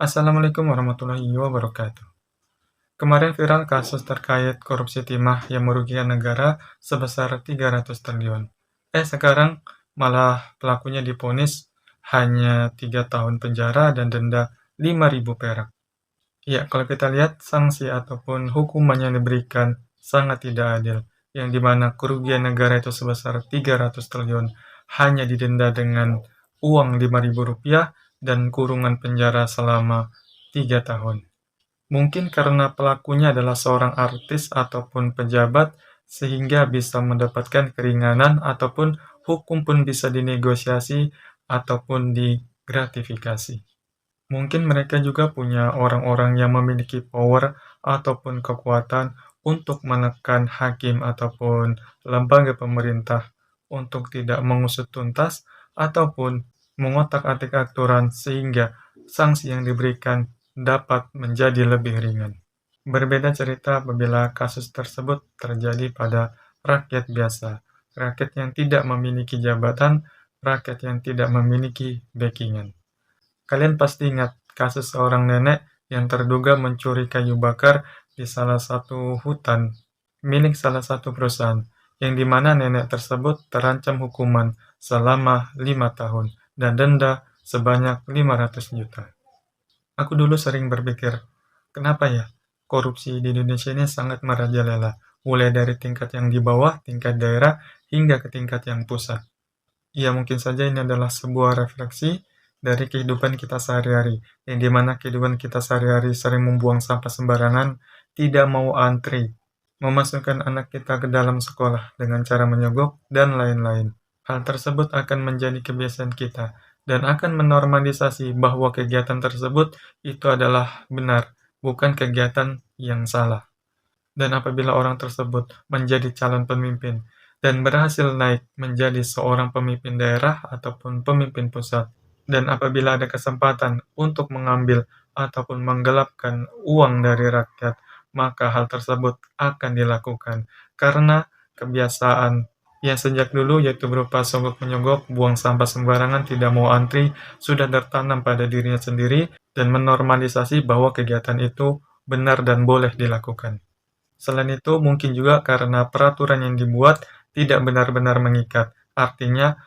Assalamualaikum warahmatullahi wabarakatuh. Kemarin viral kasus terkait korupsi timah yang merugikan negara sebesar 300 triliun. Sekarang malah pelakunya divonis hanya 3 tahun penjara dan denda 5.000 perak. Ya, kalau kita lihat sanksi ataupun hukuman yang diberikan sangat tidak adil, yang dimana kerugian negara itu sebesar 300 triliun hanya didenda dengan uang 5.000 rupiah dan kurungan penjara selama 3 tahun. Mungkin karena pelakunya adalah seorang artis ataupun pejabat, sehingga bisa mendapatkan keringanan ataupun hukum pun bisa dinegosiasi ataupun digratifikasi. Mungkin mereka juga punya orang-orang yang memiliki power ataupun kekuatan untuk menekan hakim ataupun lembaga pemerintah untuk tidak mengusut tuntas ataupun mengotak-atik aturan sehingga sanksi yang diberikan dapat menjadi lebih ringan. Berbeda cerita apabila kasus tersebut terjadi pada rakyat biasa, rakyat yang tidak memiliki jabatan, rakyat yang tidak memiliki backingan. Kalian pasti ingat kasus seorang nenek yang terduga mencuri kayu bakar di salah satu hutan milik salah satu perusahaan, yang dimana nenek tersebut terancam hukuman selama 5 tahun dan denda sebanyak 500 juta. Aku dulu sering berpikir, kenapa ya korupsi di Indonesia ini sangat merajalela, mulai dari tingkat yang di bawah, tingkat daerah, hingga ke tingkat yang pusat. Ya, mungkin saja ini adalah sebuah refleksi dari kehidupan kita sehari-hari, yang dimana kehidupan kita sehari-hari sering membuang sampah sembarangan, tidak mau antri, memasukkan anak kita ke dalam sekolah dengan cara menyogok, dan lain-lain. Hal tersebut akan menjadi kebiasaan kita, dan akan menormalisasi bahwa kegiatan tersebut itu adalah benar, bukan kegiatan yang salah. Dan apabila orang tersebut menjadi calon pemimpin dan berhasil naik menjadi seorang pemimpin daerah ataupun pemimpin pusat, dan apabila ada kesempatan untuk mengambil ataupun menggelapkan uang dari rakyat, maka hal tersebut akan dilakukan karena kebiasaan yang sejak dulu, yaitu berupa sogok menyogok, buang sampah sembarangan, tidak mau antri, sudah tertanam pada dirinya sendiri dan menormalisasi bahwa kegiatan itu benar dan boleh dilakukan. Selain itu, mungkin juga karena peraturan yang dibuat tidak benar-benar mengikat. Artinya,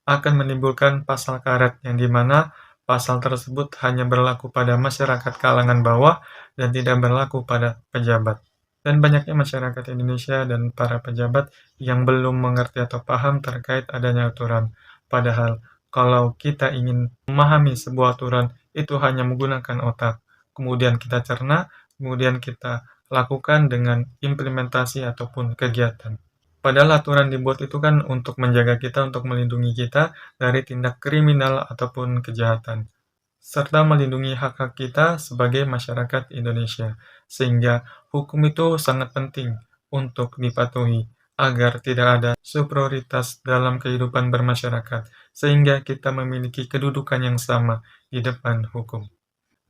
akan menimbulkan pasal karet, yang dimana pasal tersebut hanya berlaku pada masyarakat kalangan bawah dan tidak berlaku pada pejabat. Dan banyaknya masyarakat Indonesia dan para pejabat yang belum mengerti atau paham terkait adanya aturan. Padahal, kalau kita ingin memahami sebuah aturan, itu hanya menggunakan otak. Kemudian kita cerna, kemudian kita lakukan dengan implementasi ataupun kegiatan. Padahal aturan dibuat itu kan untuk menjaga kita, untuk melindungi kita dari tindak kriminal ataupun kejahatan, serta melindungi hak-hak kita sebagai masyarakat Indonesia. Sehingga hukum itu sangat penting untuk dipatuhi, agar tidak ada superioritas dalam kehidupan bermasyarakat, sehingga kita memiliki kedudukan yang sama di depan hukum.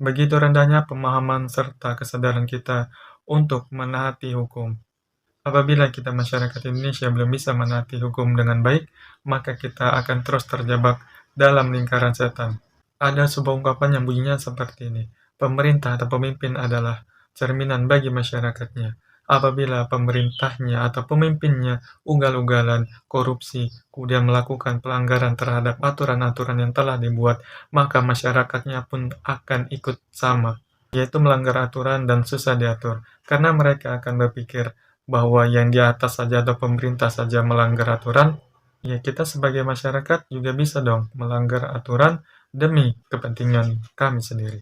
Begitu rendahnya pemahaman serta kesadaran kita untuk menaati hukum. Apabila kita masyarakat Indonesia belum bisa menaati hukum dengan baik, maka kita akan terus terjebak dalam lingkaran setan. Ada sebuah ungkapan yang bunyinya seperti ini, pemerintah atau pemimpin adalah cerminan bagi masyarakatnya. Apabila pemerintahnya atau pemimpinnya ugal-ugalan, korupsi, kemudian melakukan pelanggaran terhadap aturan-aturan yang telah dibuat, maka masyarakatnya pun akan ikut sama, yaitu melanggar aturan dan susah diatur, karena mereka akan berpikir bahwa yang di atas saja atau pemerintah saja melanggar aturan, ya kita sebagai masyarakat juga bisa dong melanggar aturan demi kepentingan kami sendiri.